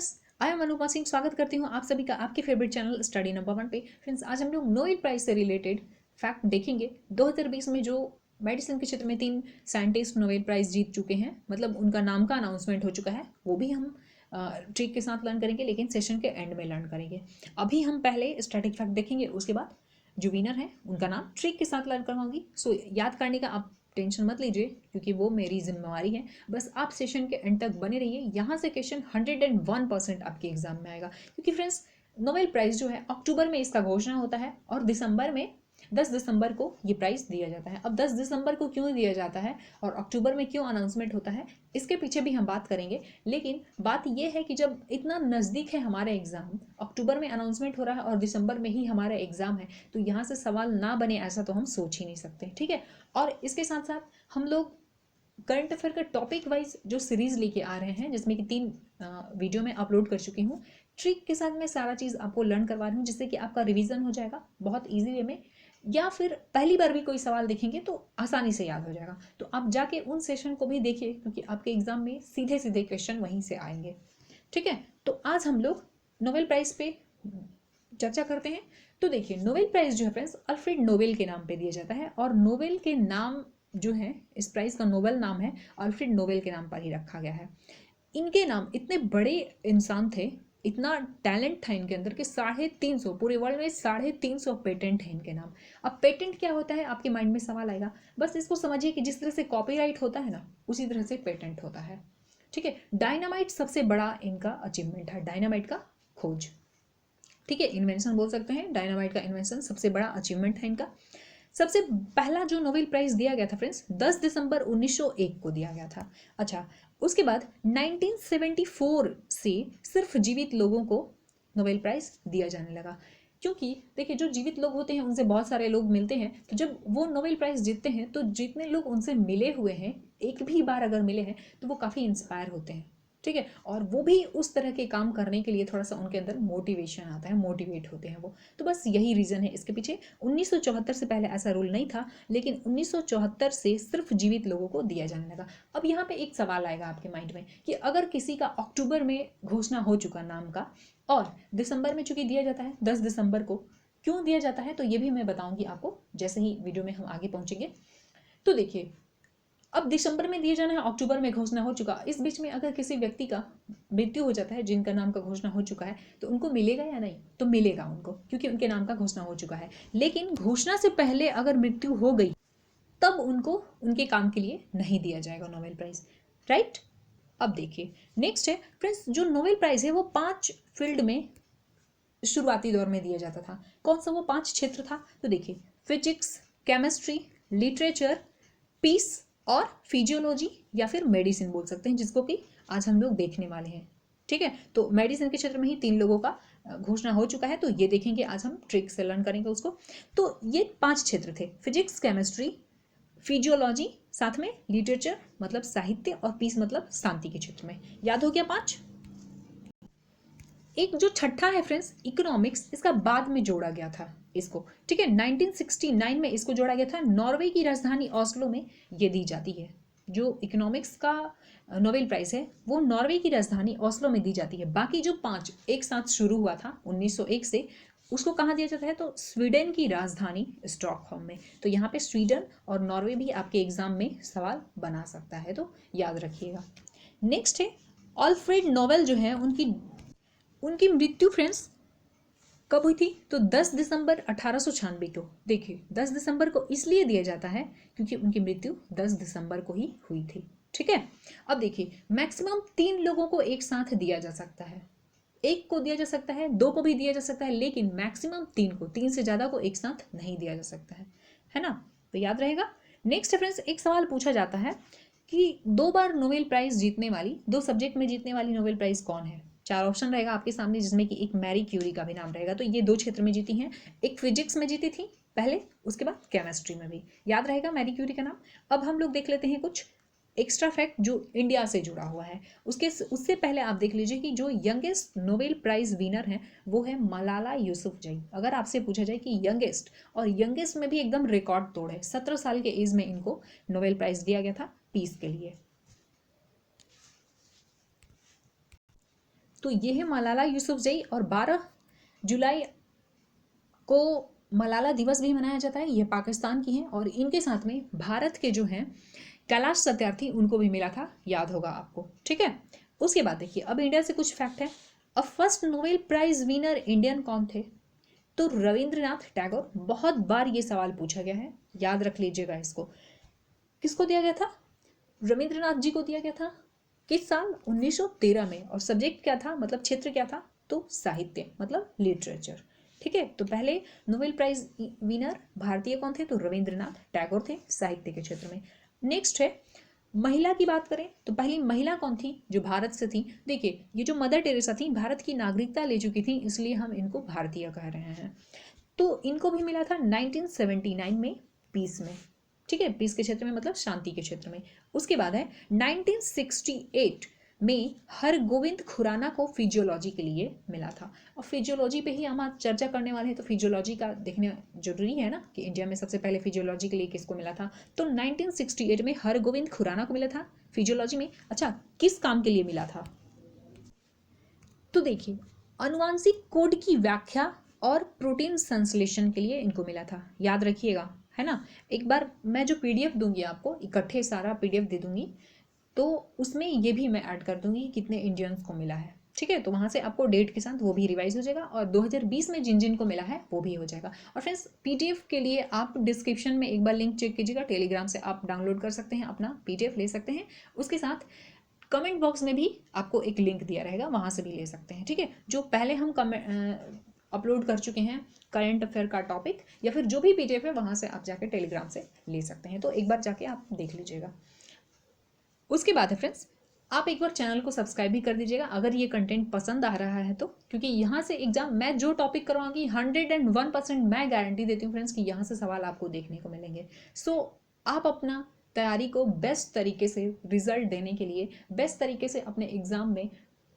Friends, I am Anupama Singh. स्वागत करती हूँ आप सभी का आपके फेवरेट चैनल स्टडी नंबर 1 पे। फ्रेंड्स, आज हम लोग नोबेल प्राइज से रिलेटेड फैक्ट देखेंगे। 2020 में जो मेडिसिन के क्षेत्र में 3 साइंटिस्ट नोबेल प्राइज जीत चुके हैं, मतलब उनका नाम का अनाउंसमेंट हो चुका है, वो भी हम ट्रिक के साथ लर्न करेंगे, लेकिन सेशन के एंड में लर्न करेंगे। अभी हम पहले स्टैटिक फैक्ट देखेंगे, उसके बाद जो विनर है उनका नाम ट्रिक के साथ लर्न करवाऊंगी। सो याद करने का आप टेंशन मत लीजिए, क्योंकि वो मेरी जिम्मेवारी है। बस आप सेशन के एंड तक बने रहिए, यहाँ से क्वेश्चन 101% आपके एग्जाम में आएगा। क्योंकि फ्रेंड्स, नोबेल प्राइज जो है अक्टूबर में इसका घोषणा होता है और दिसंबर में 10 दिसंबर को ये प्राइज दिया जाता है। अब 10 दिसंबर को क्यों दिया जाता है और अक्टूबर में क्यों अनाउंसमेंट होता है, इसके पीछे भी हम बात करेंगे। लेकिन बात यह है कि जब इतना नज़दीक है हमारा एग्जाम, अक्टूबर में अनाउंसमेंट हो रहा है और दिसंबर में ही हमारा एग्जाम है, तो यहाँ से सवाल ना बने ऐसा तो हम सोच ही नहीं सकते। ठीक है, और इसके साथ साथ हम लोग करंट अफेयर का टॉपिक वाइज जो सीरीज लेके आ रहे हैं, जिसमें कि 3 वीडियो में अपलोड कर चुकी हूँ। ट्रिक के साथ मैं सारा चीज़ आपको लर्न करवा रही हूँ, जिससे कि आपका रिवीजन हो जाएगा बहुत ईजी वे में, या फिर पहली बार भी कोई सवाल देखेंगे तो आसानी से याद हो जाएगा। तो आप जाके उन सेशन को भी देखिए, क्योंकि आपके एग्जाम में सीधे सीधे क्वेश्चन वहीं से आएंगे। ठीक है, तो आज हम लोग नोबेल प्राइज पे चर्चा करते हैं। तो देखिए, नोबेल प्राइज जो है फ्रेंड्स, अल्फ्रेड नोबेल के नाम पे दिया जाता है, और नोबेल के नाम जो है, इस प्राइज का नोबेल नाम है, अल्फ्रेड नोबेल के नाम पर ही रखा गया है। इनके नाम, इतने बड़े इंसान थे, इतना टैलेंट था इनके अंदर कि 350, पूरे वर्ल्ड में 350 पेटेंट है इनके नाम। अब पेटेंट क्या होता है, आपके माइंड में सवाल आएगा। बस इसको समझिए कि जिस तरह से कॉपीराइट होता है ना, उसी तरह से पेटेंट होता है। ठीक है, डायनामाइट सबसे बड़ा इनका अचीवमेंट है, डायनामाइट का खोज। ठीक है, इन्वेंशन बोल सकते हैं, डायनामाइट का इन्वेंशन सबसे बड़ा अचीवमेंट है इनका। सबसे पहला जो नोबेल प्राइज दिया गया था फ्रेंड्स, 10 दिसंबर 1901 को दिया गया था। अच्छा, उसके बाद 1974 से सिर्फ जीवित लोगों को नोबेल प्राइज दिया जाने लगा। क्योंकि देखिए, जो जीवित लोग होते हैं उनसे बहुत सारे लोग मिलते हैं, तो जब वो नोबेल प्राइज जीतते हैं तो जितने लोग उनसे मिले हुए हैं, एक भी बार अगर मिले हैं, तो वो काफ़ी इंस्पायर होते हैं। ठीक है, और वो भी उस तरह के काम करने के लिए थोड़ा सा उनके अंदर मोटिवेशन आता है, मोटिवेट होते हैं वो। तो बस यही रीज़न है इसके पीछे। 1974 से पहले ऐसा रूल नहीं था, लेकिन 1974 से सिर्फ जीवित लोगों को दिया जाने लगा। अब यहाँ पे एक सवाल आएगा आपके माइंड में कि अगर किसी का अक्टूबर में घोषणा हो चुका नाम का, और दिसंबर में चूंकि दिया जाता है 10 दिसंबर को, क्यों दिया जाता है, तो ये भी मैं बताऊंगी आपको जैसे ही वीडियो में हम आगे पहुंचेंगे। तो देखिए, अब दिसंबर में दिए जाना है, अक्टूबर में घोषणा हो चुका, इस बीच में अगर किसी व्यक्ति का मृत्यु हो जाता है जिनका नाम का घोषणा हो चुका है, तो उनको मिलेगा या नहीं, तो मिलेगा उनको, क्योंकि उनके नाम का घोषणा हो चुका है। लेकिन घोषणा से पहले अगर मृत्यु हो गई, तब उनको उनके काम के लिए नहीं दिया जाएगा नोबेल प्राइज। राइट, अब देखिए, नेक्स्ट है फ्रेंड्स, जो नोबेल प्राइज है वो 5 फील्ड में शुरुआती दौर में दिया जाता था। कौन सा वो 5 क्षेत्र था, तो देखिए, फिजिक्स, केमिस्ट्री, लिटरेचर, पीस और फिजियोलॉजी, या फिर मेडिसिन बोल सकते हैं, जिसको कि आज हम लोग देखने वाले हैं। ठीक है, तो मेडिसिन के क्षेत्र में ही 3 लोगों का घोषणा हो चुका है, तो ये देखेंगे आज हम, ट्रिक से लर्न करेंगे उसको। तो ये 5 क्षेत्र थे, फिजिक्स, केमिस्ट्री, फिजियोलॉजी, साथ में लिटरेचर मतलब साहित्य, और पीस मतलब शांति के क्षेत्र में। याद हो गया 5। एक जो छठा है फ्रेंड्स, इकोनॉमिक्स, इसका बाद में जोड़ा गया था इसको। ठीक है, 1969 में इसको जोड़ा गया था। नॉर्वे की राजधानी ऑस्लो में ये दी जाती है। जो इकोनॉमिक्स का नोबेल प्राइज है वो नॉर्वे की राजधानी ऑस्लो में दी जाती है। बाकी जो 5 एक साथ शुरू हुआ था 1901 से, उसको कहाँ दिया जाता है, तो स्वीडन की राजधानी स्टॉकहोम में। तो यहाँ पे स्वीडन और नॉर्वे भी आपके एग्जाम में सवाल बना सकता है, तो याद रखिएगा। नेक्स्ट है, अल्फ्रेड नोबेल जो है, उनकी मृत्यु फ्रेंड्स कब हुई थी, तो 10 दिसंबर 1896 को। देखिए, 10 दिसंबर को इसलिए दिया जाता है क्योंकि उनकी मृत्यु 10 दिसंबर को ही हुई थी। ठीक है, अब देखिए, मैक्सिमम 3 लोगों को एक साथ दिया जा सकता है, एक को दिया जा सकता है, 2 को भी दिया जा सकता है, लेकिन मैक्सिमम 3 को, 3 से ज़्यादा को एक साथ नहीं दिया जा सकता है ना, तो याद रहेगा। नेक्स्ट फ्रेंड्स, एक सवाल पूछा जाता है कि 2 बार नोबेल प्राइज जीतने वाली, 2 सब्जेक्ट में जीतने वाली नोबेल प्राइज कौन है। 4 ऑप्शन रहेगा आपके सामने, जिसमें कि एक मैरी क्यूरी का भी नाम रहेगा। तो ये 2 क्षेत्र में जीती हैं, एक फिजिक्स में जीती थी पहले, उसके बाद केमिस्ट्री में भी। याद रहेगा मैरी क्यूरी का नाम। अब हम लोग देख लेते हैं कुछ एक्स्ट्रा फैक्ट जो इंडिया से जुड़ा हुआ है। उससे पहले आप देख लीजिए कि जो यंगेस्ट नोबेल प्राइज विनर है वो है मलाला यूसुफजई। अगर आपसे पूछा जाए कि यंगेस्ट, और यंगेस्ट में भी एकदम रिकॉर्ड तोड़ है, 17 साल के एज में इनको नोबेल प्राइज दिया गया था पीस के लिए। तो ये है मलाला यूसुफजई, और 12 जुलाई को मलाला दिवस भी मनाया जाता है। ये पाकिस्तान की हैं और इनके साथ में भारत के जो हैं कैलाश सत्यार्थी, उनको भी मिला था, याद होगा आपको, ठीक है। उसके बाद देखिए अब इंडिया से कुछ फैक्ट है। अब first Nobel prize winner Indian कौन थे? तो रविंद्रनाथ टैगोर। बहुत बार ये सवाल पूछा गया है, याद रख लीजिएगा इसको। किसको दिया गया था? रविंद्रनाथ जी को दिया गया था। किस साल? 1913 में। और सब्जेक्ट क्या था, मतलब क्षेत्र क्या था? तो साहित्य, मतलब लिटरेचर, ठीक है। तो पहले नोबेल प्राइज विनर भारतीय कौन थे? तो रविंद्रनाथ टैगोर थे, साहित्य के क्षेत्र में। नेक्स्ट है महिला की बात करें तो पहली महिला कौन थी जो भारत से थी? देखिए ये जो मदर टेरेसा थी भारत की नागरिकता ले चुकी थी, इसलिए हम इनको भारतीय कह रहे हैं। तो इनको भी मिला था 1979 में पीस में, ठीक है, पीस के क्षेत्र में मतलब शांति के क्षेत्र में। उसके बाद है 1968 में हरगोविंद खुराना को फिजियोलॉजी के लिए मिला था। और फिजियोलॉजी पे ही हम आज चर्चा करने वाले हैं, तो फिजियोलॉजी का देखना जरूरी है ना कि इंडिया में सबसे पहले फिजियोलॉजी के लिए किसको मिला था। तो 1968 में हरगोविंद खुराना को मिला था फिजियोलॉजी में। अच्छा, किस काम के लिए मिला था? तो देखिए अनुवांशिक कोड की व्याख्या और प्रोटीन संश्लेषण के लिए इनको मिला था, याद रखिएगा, है ना। एक बार मैं जो पीडीएफ दूंगी आपको, इकट्ठे सारा पीडीएफ दे दूंगी, तो उसमें ये भी मैं ऐड कर दूंगी कितने इंडियंस को मिला है, ठीक है। तो वहां से आपको डेट के साथ वो भी रिवाइज हो जाएगा, और 2020 में जिन जिन को मिला है वो भी हो जाएगा। और फ्रेंड्स पीडीएफ के लिए आप डिस्क्रिप्शन में एक बार लिंक चेक कीजिएगा, टेलीग्राम से आप डाउनलोड कर सकते हैं, अपना पीडीएफ ले सकते हैं। उसके साथ कमेंट बॉक्स में भी आपको एक लिंक दिया रहेगा, वहां से भी ले सकते हैं, ठीक है। जो पहले हम अपलोड कर चुके हैं करंट अफेयर का टॉपिक, या फिर जो भी पीडीएफ है वहां से आप जाके टेलीग्राम से ले सकते हैं, तो एक बार जाके आप देख लीजिएगा। उसके बाद है फ्रेंड्स, आप एक बार चैनल को सब्सक्राइब भी कर दीजिएगा अगर ये कंटेंट पसंद आ रहा है तो, क्योंकि यहाँ से एग्जाम मैं जो टॉपिक करवाऊंगी 101% मैं गारंटी देती हूँ फ्रेंड्स कि यहाँ से सवाल आपको देखने को मिलेंगे। सो आप अपना तैयारी को बेस्ट तरीके से रिजल्ट देने के लिए, बेस्ट तरीके से अपने एग्जाम में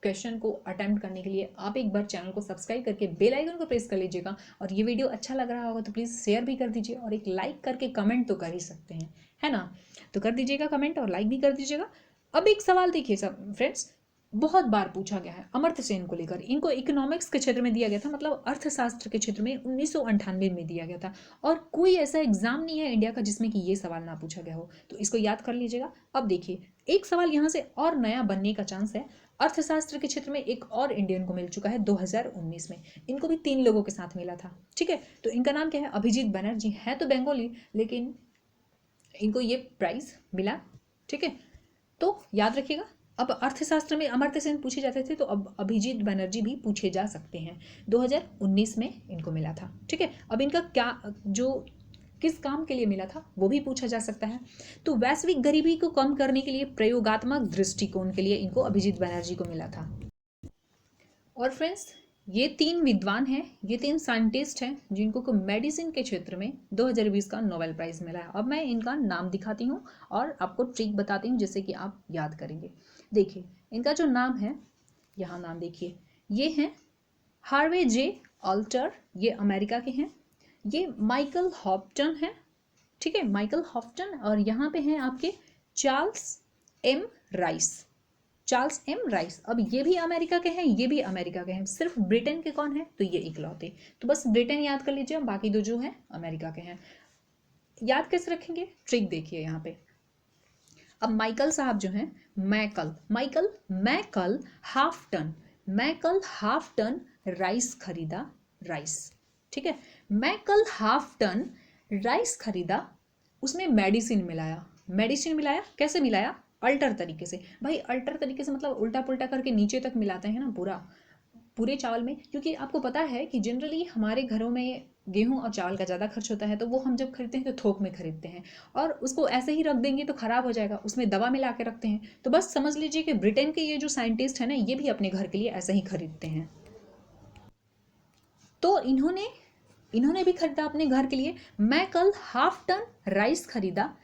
क्वेश्चन को अटेम्प्ट करने के लिए आप एक बार चैनल को सब्सक्राइब करके बेल आइकन को प्रेस कर लीजिएगा। और ये वीडियो अच्छा लग रहा होगा तो प्लीज़ शेयर भी कर दीजिए, और एक लाइक करके कमेंट तो कर ही सकते हैं, है ना। तो कर दीजिएगा कमेंट और लाइक भी कर दीजिएगा। अब एक सवाल देखिए सब फ्रेंड्स, बहुत बार पूछा गया है अमर्त्य सेन को लेकर। इनको इकोनॉमिक्स के क्षेत्र में दिया गया था, मतलब अर्थशास्त्र के क्षेत्र में 1998 में दिया गया था। और कोई ऐसा एग्जाम नहीं है इंडिया का जिसमें कि ये सवाल ना पूछा गया हो, तो इसको याद कर लीजिएगा। अब देखिए एक सवाल यहाँ से और नया बनने का चांस है। अर्थशास्त्र के क्षेत्र में एक और इंडियन को मिल चुका है 2019 में। इनको भी 3 लोगों के साथ मिला था, ठीक है। तो इनका नाम क्या है? अभिजीत बनर्जी। है तो बंगाली, लेकिन इनको ये प्राइज मिला, ठीक है। तो याद रखिएगा, अब अर्थशास्त्र में अमर्त्य सेन पूछे जाते थे, तो अब अभिजीत बनर्जी भी पूछे जा सकते हैं। 2019 में इनको मिला था, ठीक है। अब इनका क्या, जो किस काम के लिए मिला था वो भी पूछा जा सकता है। तो वैश्विक गरीबी को कम करने के लिए प्रयोगात्मक दृष्टिकोण के लिए इनको अभिजीत बनर्जी को मिला था। और फ्रेंड्स ये 3 विद्वान हैं, ये 3 साइंटिस्ट हैं जिनको को मेडिसिन के क्षेत्र में 2020 का नोबेल प्राइज मिला है। अब मैं इनका नाम दिखाती हूँ और आपको ट्रिक बताती हूँ जिससे कि आप याद करेंगे। देखिए इनका जो नाम है, यहाँ नाम देखिए, ये हैं हार्वे जे ऑल्टर, ये अमेरिका के हैं। ये माइकल हॉप्टन है, ठीक है, माइकल हॉप्टन। और यहाँ पे हैं आपके Charles M Rice, Charles M Rice. अब ये भी अमेरिका के हैं, ये भी अमेरिका के हैं। सिर्फ ब्रिटेन के कौन है? तो ये इकलौते। तो बस ब्रिटेन याद कर लीजिए, बाकी दो जो हैं अमेरिका के हैं। याद कैसे रखेंगे? ट्रिक देखिए यहाँ पे। अब माइकल साहब जो हैं, मैकल हाफ टन राइस खरीदा, राइस, ठीक है। मैकल हाफ टन राइस खरीदा, उसमें मेडिसिन मिलाया। कैसे मिलाया? अल्टर तरीके से। भाई अल्टर तरीके से मतलब उल्टा पुल्टा करके नीचे तक मिलाते हैं ना पूरे चावल में, क्योंकि आपको पता है कि जनरली हमारे घरों में गेहूं और चावल का ज़्यादा खर्च होता है, तो वो हम जब खरीदते हैं तो थोक में खरीदते हैं, और उसको ऐसे ही रख देंगे तो ख़राब हो जाएगा, उसमें दवा मिला के रखते हैं। तो बस समझ लीजिए कि ब्रिटेन के ये जो साइंटिस्ट हैं ना, ये भी अपने घर के लिए ऐसा ही खरीदते हैं। तो इन्होंने भी खरीदा अपने घर के लिए। मैं कल हाफ टन राइस खरीदा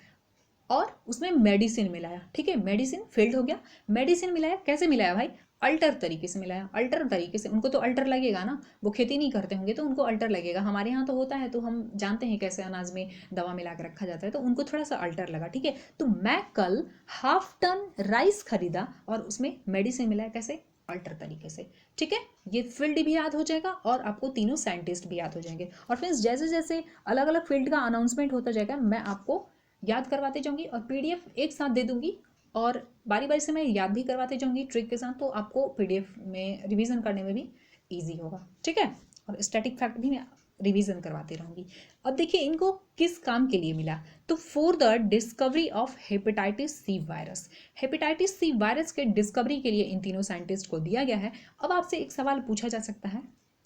और उसमें मेडिसिन मिलाया, ठीक है। मेडिसिन फील्ड हो गया, मेडिसिन मिलाया। कैसे मिलाया भाई? अल्टर तरीके से मिलाया। अल्टर तरीके से, उनको तो अल्टर लगेगा ना, वो खेती नहीं करते होंगे तो उनको अल्टर लगेगा। हमारे यहाँ तो होता है, तो हम जानते हैं कैसे अनाज में दवा मिला के रखा जाता है, तो उनको थोड़ा सा अल्टर लगा, ठीक है। तो मैं कल हाफ टन राइस खरीदा और उसमें मेडिसिन मिलाया। कैसे? अल्टर तरीके से। ठीक है, ये फील्ड भी याद हो जाएगा और आपको तीनों साइंटिस्ट भी याद हो जाएंगे। और फ्रेंड्स जैसे जैसे अलग अलग फील्ड का अनाउंसमेंट होता जाएगा मैं आपको याद करवाते जाऊंगी और पीडीएफ एक साथ दे दूंगी और बारी बारी से मैं याद भी करवाते जाऊंगी ट्रिक के साथ, तो आपको पीडीएफ में रिवीजन करने में भी ईजी होगा। ठीक है, और स्टैटिक फैक्ट भी मैं रिवीजन करवाती रहूंगी। अब देखिए इनको किस काम के लिए मिला, तो for the discovery of hepatitis C virus. Hepatitis C virus के डिस्कवरी के लिए इन तीनों साइंटिस्ट को दिया गया है। अब आपसे एक सवाल पूछा जा सकता है,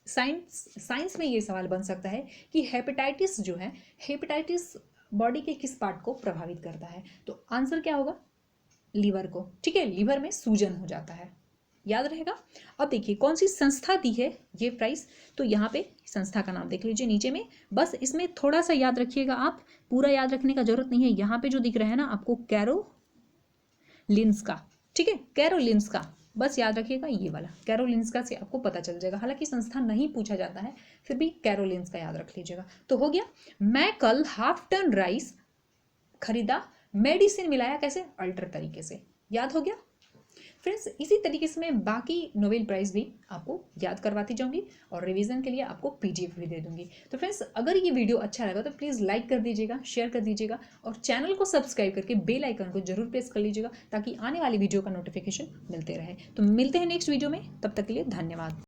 साइंस में ये सवाल बन सकता है कि हेपेटाइटिस जो है, हेपेटाइटिस बॉडी के किस पार्ट को प्रभावित करता है, तो आंसर क्या होगा, लीवर को। ठीक है, लीवर में सूजन हो जाता है, याद रहेगा। अब देखिए कौन सी संस्था दी है ये प्राइस, तो यहाँ पे संस्था का नाम देख लीजिए नीचे में, बस इसमें थोड़ा सा याद रखिएगा, आप पूरा याद रखने का जरूरत नहीं है। यहाँ पे जो दिख रहा है ना आपको, कैरोलिन्स्का। ठीक है, कैरोलिन्स्का, बस याद रखिएगा ये वाला कैरोलिन्स्का से आपको पता चल जाएगा। हालांकि संस्था नहीं पूछा जाता है, फिर भी कैरोलिन्स्का याद रख लीजिएगा। तो हो गया, मैं कल हाफ टन राइस खरीदा, मेडिसिन मिलाया कैसे, अल्टर तरीके से, याद हो गया। फ्रेंड्स इसी तरीके से मैं बाकी नोबेल प्राइज़ भी आपको याद करवाती जाऊंगी और रिवीजन के लिए आपको पीडीएफ भी दे दूंगी। तो फ्रेंड्स अगर ये वीडियो अच्छा लगा तो प्लीज़ लाइक कर दीजिएगा, शेयर कर दीजिएगा और चैनल को सब्सक्राइब करके बेल आइकन को जरूर प्रेस कर लीजिएगा ताकि आने वाली वीडियो का नोटिफिकेशन मिलते रहे। तो मिलते हैं नेक्स्ट वीडियो में, तब तक के लिए धन्यवाद।